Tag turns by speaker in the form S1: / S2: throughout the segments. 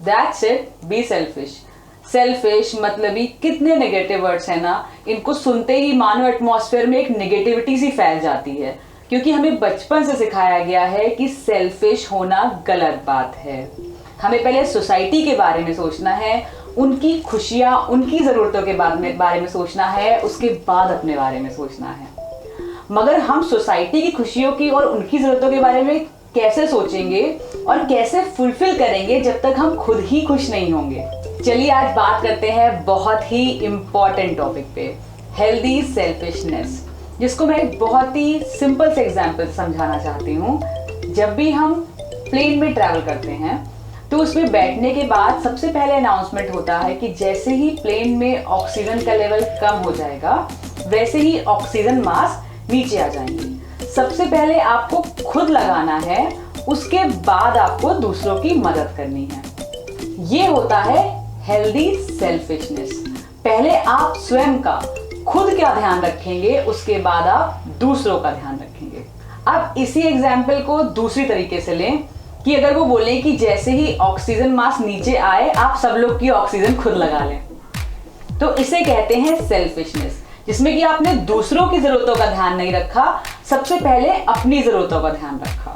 S1: That's it, be selfish. Selfish मतलबी कितने negative words हैं ना, इनको सुनते ही मानव एटमॉस्फेयर में एक नेगेटिविटी सी फैल जाती है, क्योंकि हमें बचपन से सिखाया गया है कि सेल्फिश होना गलत बात है। हमें पहले सोसाइटी के बारे में सोचना है, उनकी खुशियां, उनकी जरूरतों के बारे में सोचना है, उसके बाद अपने बारे में सोचना है। मगर हम सोसाइटी की खुशियों की और उनकी जरूरतों के बारे में कैसे सोचेंगे और कैसे फुलफिल करेंगे जब तक हम खुद ही खुश नहीं होंगे। चलिए आज बात करते हैं बहुत ही इंपॉर्टेंट टॉपिक पे, हेल्दी सेल्फिशनेस, जिसको मैं एक बहुत ही सिंपल से एग्जांपल समझाना चाहती हूँ। जब भी हम प्लेन में ट्रैवल करते हैं तो उसमें बैठने के बाद सबसे पहले अनाउंसमेंट होता है कि जैसे ही प्लेन में ऑक्सीजन का लेवल कम हो जाएगा वैसे ही ऑक्सीजन मास्क नीचे आ जाएंगे। सबसे पहले आपको खुद लगाना है, उसके बाद आपको दूसरों की मदद करनी है। ये होता है हेल्दी सेल्फिशनेस। पहले आप स्वयं का, खुद का ध्यान रखेंगे, उसके बाद आप दूसरों का ध्यान रखेंगे। अब इसी एग्जाम्पल को दूसरी तरीके से लें कि अगर वो बोले कि जैसे ही ऑक्सीजन मास्क नीचे आए आप सब लोग की ऑक्सीजन खुद लगा लें, तो इसे कहते हैं सेल्फिशनेस, जिसमें कि आपने दूसरों की जरूरतों का ध्यान नहीं रखा, सबसे पहले अपनी जरूरतों का ध्यान रखा।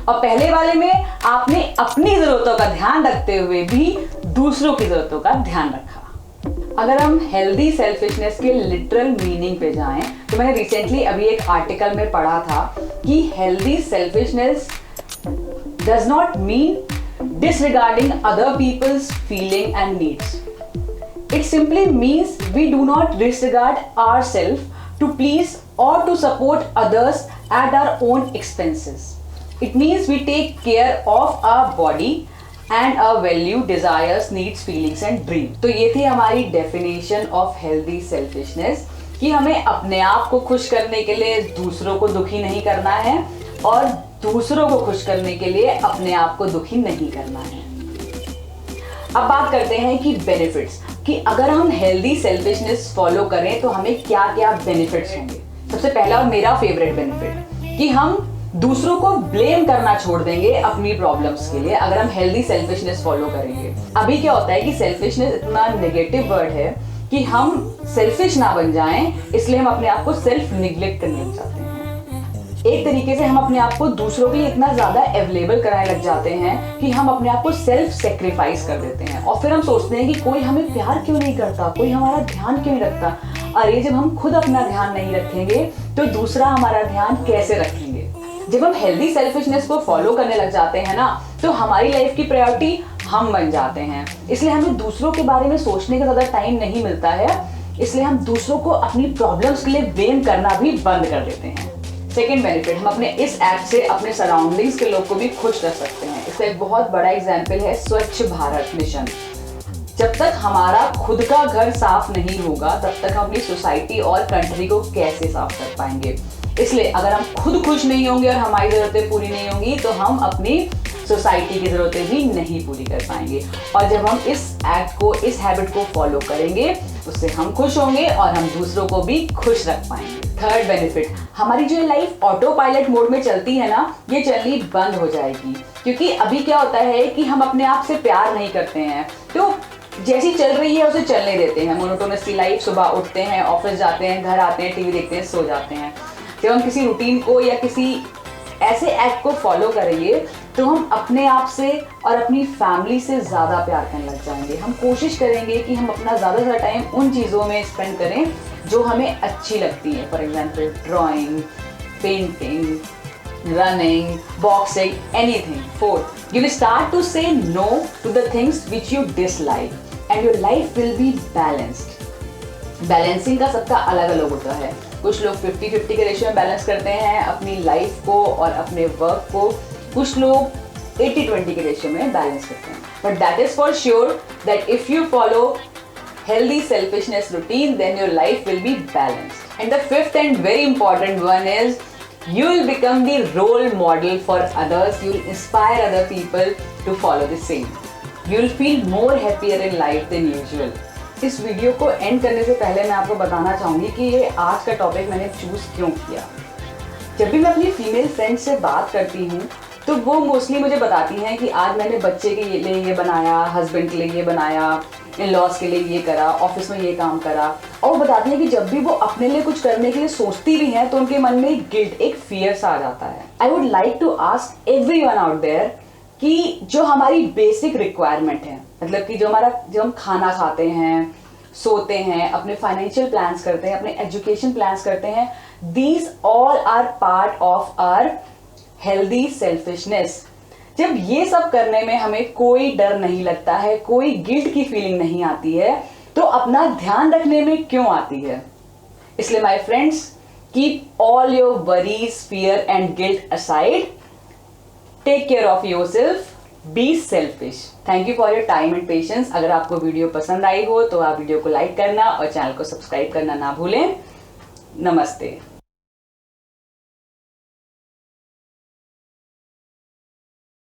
S1: और पहले वाले में आपने अपनी जरूरतों का ध्यान रखते हुए भी दूसरों की जरूरतों का ध्यान रखा। अगर हम हेल्दी सेल्फिशनेस के लिटरल मीनिंग पे जाएं तो मैंने रिसेंटली अभी एक आर्टिकल में पढ़ा था कि healthy selfishness does not mean disregarding other people's feeling and needs. It simply means we do not disregard ourselves to please or to support others at our own expenses. It means we take care of our body and our value, desires, needs, feelings and dreams. तो ये थी हमारी definition of healthy selfishness कि हमें अपने आप को खुश करने के लिए दूसरों को दुखी नहीं करना है और दूसरों को खुश करने के लिए अपने आप को दुखी नहीं करना है। अब बात करते हैं कि बेनिफिट्स, कि अगर हम हेल्दी सेल्फिशनेस फॉलो करें तो हमें क्या क्या बेनिफिट्स होंगे। सबसे पहला और मेरा फेवरेट बेनिफिट कि हम दूसरों को ब्लेम करना छोड़ देंगे अपनी प्रॉब्लम्स के लिए अगर हम हेल्दी सेल्फिशनेस फॉलो करेंगे। अभी क्या होता है कि सेल्फिशनेस इतना नेगेटिव वर्ड है कि हम सेल्फिश ना बन जाएं, इसलिए हम अपने आप को सेल्फ निग्लेक्ट करने लग जाते हैं। एक तरीके से हम अपने आप को दूसरों के लिए इतना ज्यादा अवेलेबल कराने लग जाते हैं कि हम अपने आप को सेल्फ सेक्रीफाइस कर देते हैं और फिर हम सोचते हैं कि कोई हमें प्यार क्यों नहीं करता, कोई हमारा ध्यान क्यों नहीं रखता। अरे जब हम खुद अपना ध्यान नहीं रखेंगे तो दूसरा हमारा ध्यान कैसे रखेंगे। जब हम हेल्दी सेल्फिशनेस को फॉलो करने लग जाते हैं ना तो हमारी लाइफ की प्रायोरिटी हम बन जाते हैं, इसलिए हमें दूसरों के बारे में सोचने का ज्यादा टाइम नहीं मिलता है, इसलिए हम दूसरों को अपनी प्रॉब्लम्स के लिए ब्लेम करना भी बंद कर देते हैं। सेकेंड बेनिफिट, हम अपने इस ऐप से अपने सराउंडिंग्स के लोग को भी खुश कर सकते हैं। इसका एक बहुत बड़ा एग्जाम्पल है स्वच्छ भारत मिशन। जब तक हमारा खुद का घर साफ नहीं होगा तब तक हम अपनी सोसाइटी और कंट्री को कैसे साफ कर पाएंगे। इसलिए अगर हम खुद खुश नहीं होंगे और हमारी जरूरतें पूरी नहीं होंगी तो हम अपनी सोसाइटी की जरूरतें भी नहीं पूरी कर पाएंगे। और जब हम इस एक्ट को, इस हैबिट को फॉलो करेंगे उससे हम खुश होंगे और हम दूसरों को भी खुश रख पाएंगे। थर्ड बेनिफिट, हमारी जो लाइफ ऑटो पायलट मोड में चलती है ना, ये चलनी बंद हो जाएगी। क्योंकि अभी क्या होता है कि हम अपने आप से प्यार नहीं करते हैं, तो जैसी चल रही है उसे चलने देते हैं। मोनोटोनस लाइफ, सुबह उठते हैं, ऑफिस जाते हैं, घर आते हैं, टीवी देखते हैं, सो जाते हैं। जब हम किसी रूटीन को या किसी ऐसे एक्ट को फॉलो करेंगे तो हम अपने आप से और अपनी फैमिली से ज़्यादा प्यार करने लग जाएंगे। हम कोशिश करेंगे कि हम अपना ज़्यादा टाइम उन चीज़ों में स्पेंड करें जो हमें अच्छी लगती है। For example drawing, painting, running, boxing, anything. Fourth, you will start to say no to the things which you dislike and your life will be balanced. Balancing का सबका अलग अलग होता है। कुछ लोग 50-50 के रेशियो में बैलेंस करते हैं अपनी लाइफ को और अपने वर्क को, कुछ लोग 80-20 के रेशियो में बैलेंस करते हैं। But that is for sure that if you follow healthy selfishness routine, then your life will be balanced. And the fifth and very important one is you will become the role model for others. You will inspire other people to follow the same. You will feel more happier in life than usual. इस video को and करने से पहले मैं आपको बताना चाहूँगी कि ये आज का टॉपिक मैंने चूज़ क्यों किया। जब भी मैं अपनी फीमेल फ्रेंड से बात करती हूँ तो वो मोस्टली मुझे बताती हैं कि आज मैंने बच्चे के लिए ये बनाया, हस्बैंड के लिए ये बनाया, इन लॉज के लिए ये करा, ऑफिस में ये काम करा। और वो बताती हैं कि जब भी वो अपने लिए कुछ करने के लिए सोचती भी हैं तो उनके मन में एक गिल्ट, एक फियर सा आ जाता है। I would like to ask everyone out there कि जो हमारी बेसिक रिक्वायरमेंट है, मतलब कि जो हम खाना खाते हैं, सोते हैं, अपने फाइनेंशियल प्लान्स करते हैं, अपने एजुकेशन प्लान्स करते हैं, these all are part of our healthy selfishness. जब ये सब करने में हमें कोई डर नहीं लगता है, कोई गिल्ट की फीलिंग नहीं आती है, तो अपना ध्यान रखने में क्यों आती है? इसलिए my friends, keep all your worries, fear and guilt aside, take care of yourself, be selfish. Thank you for your time and patience. अगर आपको वीडियो पसंद आई हो तो आप वीडियो को लाइक करना और चैनल को सब्सक्राइब करना ना भूलें। नमस्ते।